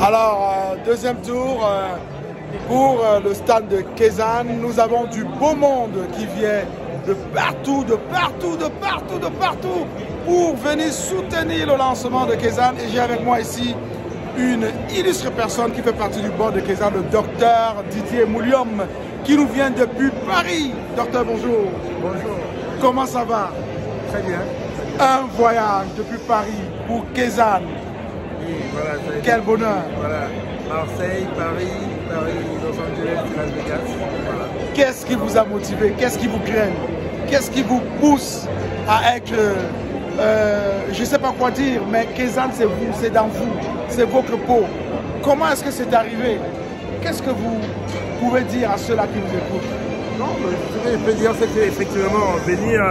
Alors, deuxième tour pour le stade de Kezan. Nous avons du beau monde qui vient de partout, pour venir soutenir le lancement de Kezan. Et j'ai avec moi ici une illustre personne qui fait partie du board de Kezan, le docteur Didier Moulium, qui nous vient depuis Paris. Docteur, bonjour. Bonjour. Comment ça va? Très bien. Un voyage depuis Paris pour Kezan. Oui, voilà, quel bonheur. Voilà. Marseille, Paris, Los Angeles, Las Vegas. Voilà. Qu'est-ce qui vous a motivé? Qu'est-ce qui vous graine? Qu'est-ce qui vous pousse à être, je ne sais pas quoi dire, mais Kezan, c'est vous, c'est dans vous, c'est votre peau. Comment est-ce que c'est arrivé? Qu'est-ce que vous pouvez dire à ceux-là qui vous écoutent? Non, ce que je peux dire, c'est qu'effectivement, venir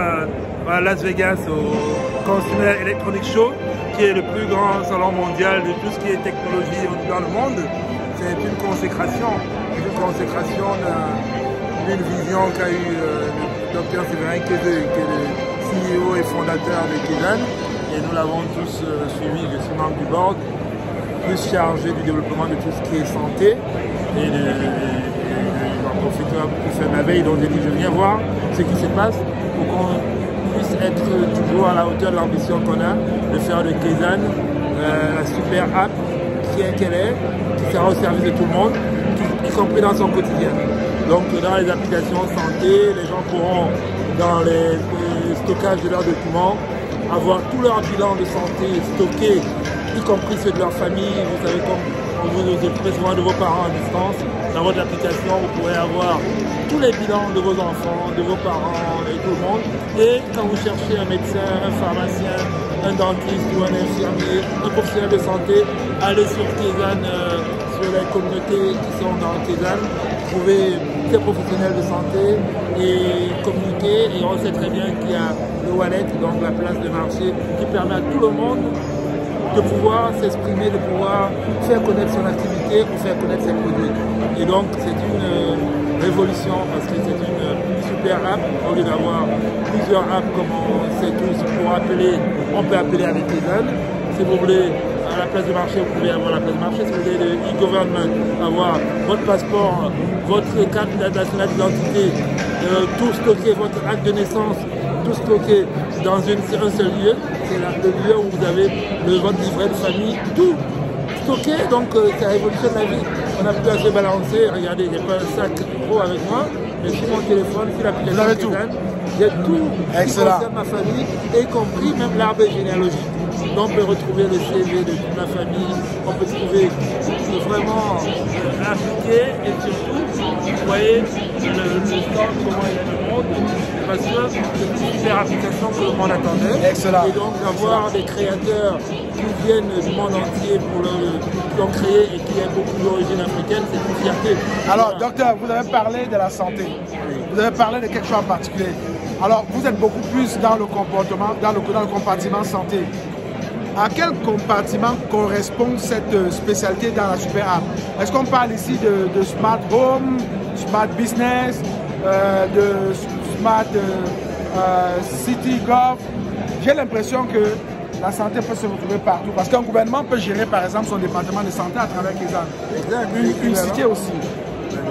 à Las Vegas au Consumer Electronics Show, qui est le plus grand salon mondial de tout ce qui est technologie dans le monde, c'est une consécration d'une vision qu'a eu le docteur Séverin Kézé, qui est le CEO et fondateur de Kezan, et nous l'avons tous suivi, je suis membre du board, plus chargé du développement de tout ce qui est santé, et j'en profite pour faire ma veille, donc j'ai dit je viens voir ce qui se passe pour qu'on puisse être toujours à la hauteur de l'ambition qu'on a de faire de Kezan la super app qu'elle est, qui sera au service de tout le monde, y compris dans son quotidien. Donc dans les applications santé, les gens pourront, dans les stockages de leurs documents, avoir tout leur bilan de santé stocké, y compris ceux de leur famille. Vous savez, comme vous occupez souvent de vos parents à distance, dans votre application, vous pourrez avoir tous les bilans de vos enfants, de vos parents et tout le monde. Et quand vous cherchez un médecin, un pharmacien, un dentiste ou un infirmier, un professionnel de santé, allez sur Kezan, sur les communautés qui sont dans Kezan, trouver ces professionnels de santé et communiquer. Et on sait très bien qu'il y a le wallet, donc la place de marché, qui permet à tout le monde de pouvoir s'exprimer, de pouvoir faire connaître son activité ou faire connaître ses produits. Et donc c'est une révolution parce que c'est une super app, au lieu d'avoir plusieurs apps comme on sait tous pour appeler, on peut appeler avec Kezan. Si vous voulez à la place de marché, vous pouvez avoir la place de marché. Si vous voulez le e-government, avoir votre passeport, votre carte nationale d'identité, tout stocké, votre acte de naissance, tout stocké dans un seul lieu. C'est le lieu où vous avez votre livret de famille, tout stocké, donc ça révolutionne la vie. On n'a plus à se balancer. Regardez, j'ai pas un sac trop avec moi, mais sur mon téléphone, sur l'application Kezan, j'ai tout qui concerne ma famille, y compris même l'arbre généalogique. Donc on peut retrouver le CV de toute ma famille, on peut trouver vraiment appliqué et surtout, vous voyez le stand, comment il y a le monde, parce que c'est une super application que le monde attendait. Excellent. Et donc d'avoir des créateurs qui viennent du monde entier pour qui l'ont créé et qui a beaucoup d'origine africaine, c'est une fierté. Alors docteur, vous avez parlé de la santé, vous avez parlé de quelque chose en particulier. Alors vous êtes beaucoup plus dans le comportement, dans le compartiment santé. À quel compartiment correspond cette spécialité dans la super app? Est-ce qu'on parle ici de smart home, smart business, de smart city gov? J'ai l'impression que la santé peut se retrouver partout parce qu'un gouvernement peut gérer par exemple son département de santé à travers Kezan. Une cité aussi.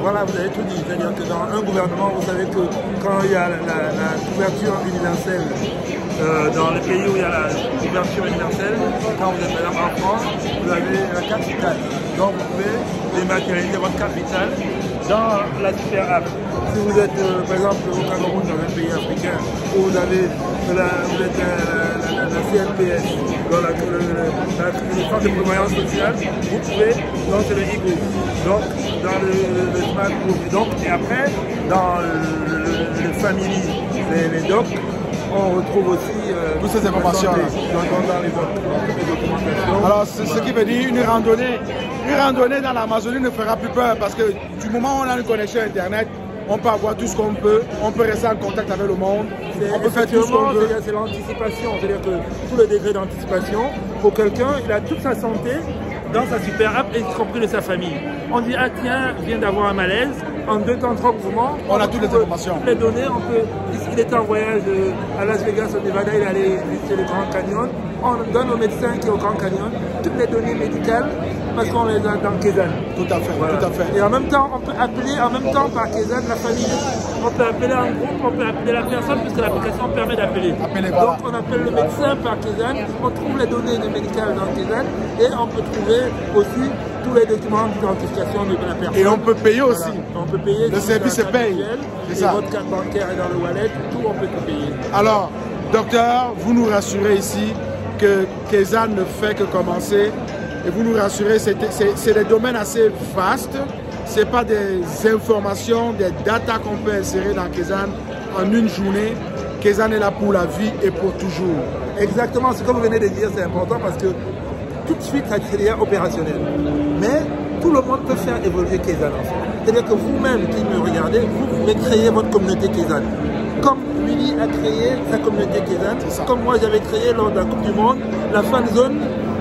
Voilà, vous avez tout dit. C'est-à-dire que dans un gouvernement, vous savez que quand il y a la couverture universelle, dans les pays où il y a la couverture universelle, quand vous êtes par exemple en France, vous avez la carte vitale. Donc vous pouvez dématérialiser votre carte vitale dans la super app. Si vous êtes par exemple au Cameroun, dans un pays africain, où vous avez la CNPS, dans le centre de prévoyance sociale, vous pouvez, donc c'est le e-group. Donc dans le smart group. Donc, et après, dans le family, les docs, on retrouve aussi toutes ces informations dans les documentations. Alors, ce qui veut dire une randonnée dans l'Amazonie ne fera plus peur parce que du moment où on a une connexion Internet, on peut avoir tout ce qu'on peut, on peut rester en contact avec le monde, on peut faire tout ce qu'on veut. C'est l'anticipation, c'est-à-dire que tout le degré d'anticipation, pour quelqu'un, il a toute sa santé dans sa super app, y compris de sa famille. On dit, ah tiens, vient d'avoir un malaise, en 2 temps 3 mouvements, on a toutes les informations. Toutes les données, on peut, il était en voyage à Las Vegas, au Nevada, il allait visiter le Grand Canyon, on donne au médecin qui est au Grand Canyon toutes les données médicales parce qu'on les a dans Kezan. Tout à fait, voilà. Tout à fait. Et en même temps, on peut appeler en même temps par Kezan la famille. On peut appeler un groupe, on peut appeler la personne puisque l'application permet d'appeler. Voilà. Donc on appelle le médecin par Kezan, on trouve les données médicales dans Kezan et on peut trouver aussi tous les documents d'identification de la personne. Et on peut payer aussi. On peut payer. Le service se paye. C'est ça. Votre carte bancaire est dans le wallet, tout on peut tout payer. Alors, docteur, vous nous rassurez ici que Kezan ne fait que commencer et vous nous rassurez, c'est des domaines assez vastes, ce n'est pas des informations, des datas qu'on peut insérer dans Kezan en une journée. Kezan est là pour la vie et pour toujours. Exactement, ce que vous venez de dire, c'est important parce que tout de suite, ça devient opérationnel. Mais tout le monde peut faire évoluer Kezan. C'est-à-dire que vous-même qui me regardez, vous pouvez créer votre communauté Kezan. Comme Willy a créé sa communauté Kezan, comme moi j'avais créé lors de la Coupe du Monde, la fan zone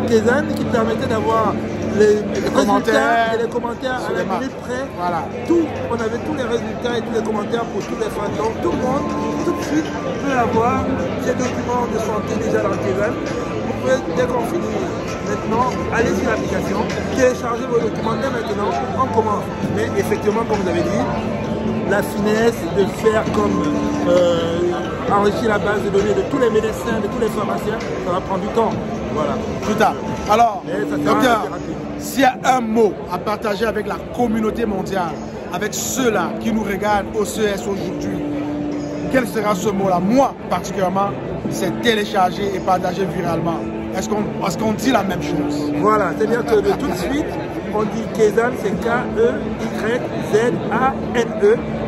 Kezan qui permettait d'avoir les commentaires et les commentaires à la minute près. Voilà. Tout, on avait tous les résultats et tous les commentaires pour tous les fans. Donc tout le monde, tout de suite, peut avoir ces documents de santé déjà dans Kezan. Vous pouvez, dès qu'on finit maintenant, aller sur l'application, télécharger vos documents dès maintenant, on commence. Mais effectivement, comme vous avez dit, la finesse de faire comme enrichir la base de données de tous les médecins, de tous les pharmaciens, ça va prendre du temps. Voilà. Tout à fait. Alors, docteur, s'il y a un mot à partager avec la communauté mondiale, avec ceux-là qui nous regardent au CES aujourd'hui, quel sera ce mot-là? Moi, particulièrement, c'est télécharger et partager viralement. Est-ce qu'on dit la même chose? Voilà, c'est-à-dire que de tout de suite, on dit Kezan, c'est K-E-Y-Z-A-N-E.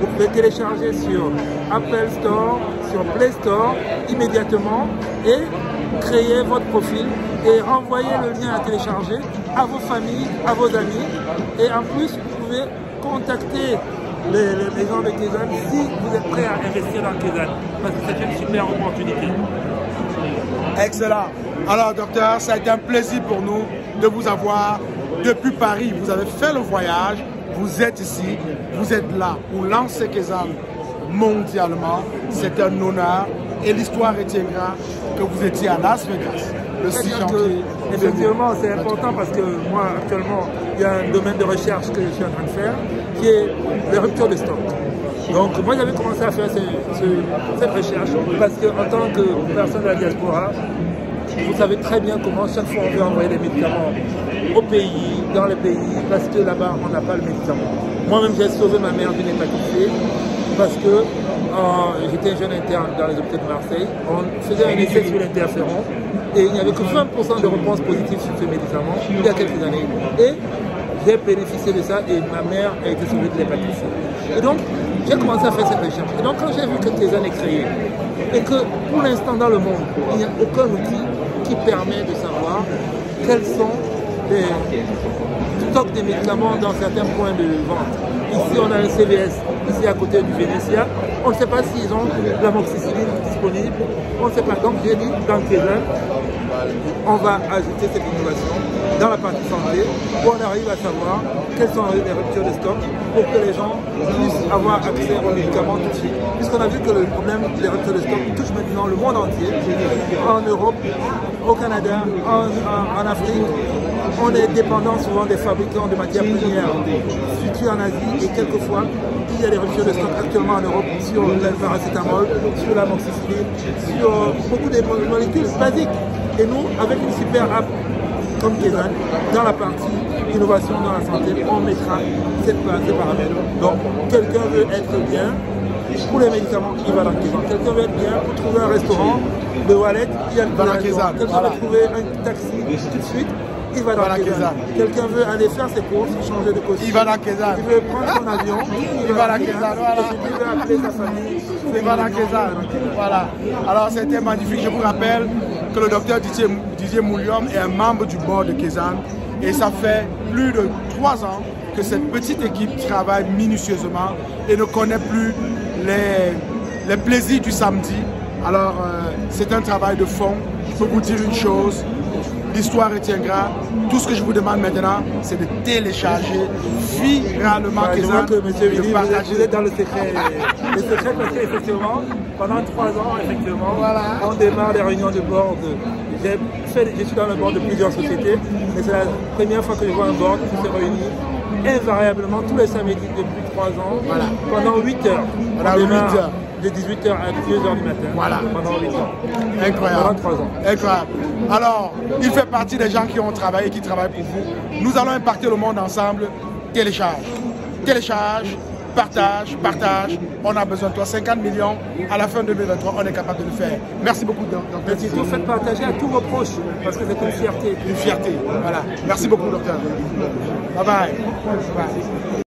Vous pouvez télécharger sur Apple Store, sur Play Store, immédiatement, et créer votre profil et renvoyer le lien à télécharger à vos familles, à vos amis. Et en plus, vous pouvez contacter les gens de Kezan si vous êtes prêts à investir dans Kezan, parce que c'est une super opportunité. Excellent. Alors, docteur, ça a été un plaisir pour nous de vous avoir depuis Paris. Vous avez fait le voyage, vous êtes ici, vous êtes là pour lancer Kezan mondialement. C'est un honneur et l'histoire retiendra que vous étiez à Las Vegas le 6 janvier. Effectivement, c'est important parce que moi, actuellement, il y a un domaine de recherche que je suis en train de faire qui est les ruptures de stock. Donc, moi, j'avais commencé à faire cette recherche parce qu'en tant que personne de la diaspora, vous savez très bien comment chaque fois on veut envoyer des médicaments au pays, dans les pays, parce que là-bas, on n'a pas le médicament. Moi-même, j'ai sauvé ma mère d'une hépatite C parce que j'étais jeune interne dans les hôpitaux de Marseille. On faisait un essai sur l'interféron et il n'y avait que 20% de réponses positives sur ce médicament il y a quelques années. Et j'ai bénéficié de ça et ma mère a été sauvée de l'hépatite C. Et donc, j'ai commencé à faire cette recherche. Et donc, quand j'ai vu que Kezan est créé et que pour l'instant dans le monde, il n'y a aucun outil qui permet de savoir quels sont les stocks de médicaments dans certains points de vente. Ici, on a un CVS, ici à côté du Vénétia. On ne sait pas s'ils ont l'amoxicilline disponible. On ne sait pas. Donc, j'ai dit, dans Kezan, on va ajouter cette innovation dans la partie santé où on arrive à savoir quelles sont les ruptures de stock pour que les gens puissent avoir accès aux médicaments tout de suite. Puisqu'on a vu que le problème des ruptures de stock touche maintenant le monde entier, en Europe, au Canada, en Afrique. On est dépendant souvent des fabricants de matières premières situés en Asie et quelquefois il y a des ruptures de stock actuellement en Europe sur le paracétamol, sur l'amoxicilline, sur beaucoup de molécules basiques. Et nous, avec une super app comme Kezan, dans la partie innovation dans la santé, on mettra ces paramètres. Donc, quelqu'un veut être bien, pour les médicaments, il va dans Kezan. Quelqu'un veut être bien, pour trouver un restaurant, le wallet, il y a dans Kezan. Quelqu'un veut trouver un taxi tout de suite, il va dans Kezan. Quelqu'un veut aller faire ses courses, changer de costume. Il va dans Kezan. Il veut prendre son avion, il va dans Kezan. Voilà. Il veut appeler sa famille. Il va dans Kezan. Voilà. Alors c'était magnifique. Je vous rappelle que le docteur Didier Mouliom est un membre du board de Kezan. Et ça fait plus de 3 ans que cette petite équipe travaille minutieusement et ne connaît plus les plaisirs du samedi. Alors, c'est un travail de fond. Je peux vous dire une chose, l'histoire retiendra. Tout ce que je vous demande maintenant, c'est de télécharger viralement Kezan. Je vois que M. Willy, vous êtes dans le secret. Le secret parce qu'effectivement, pendant 3 ans, effectivement, voilà, on démarre les réunions de board. Je suis dans le board de plusieurs sociétés, mais c'est la première fois que je vois un board qui se réunit invariablement tous les samedis depuis 3 ans, voilà, pendant 8 heures. Voilà, 8 heures. De 18h à 2h du matin. Voilà. Pendant 8 ans. Incroyable. Pendant 3 ans. Incroyable. Alors, il fait partie des gens qui ont travaillé, qui travaillent pour vous. Nous allons impacter le monde ensemble. Télécharge. Télécharge. Partage. Partage. On a besoin de toi. 50 millions. À la fin de 2023, on est capable de le faire. Merci beaucoup, docteur. Mais surtout, faites partager à tous vos proches. Parce que c'est une fierté. Une fierté. Voilà. Merci beaucoup, docteur. Bye bye. Bye bye.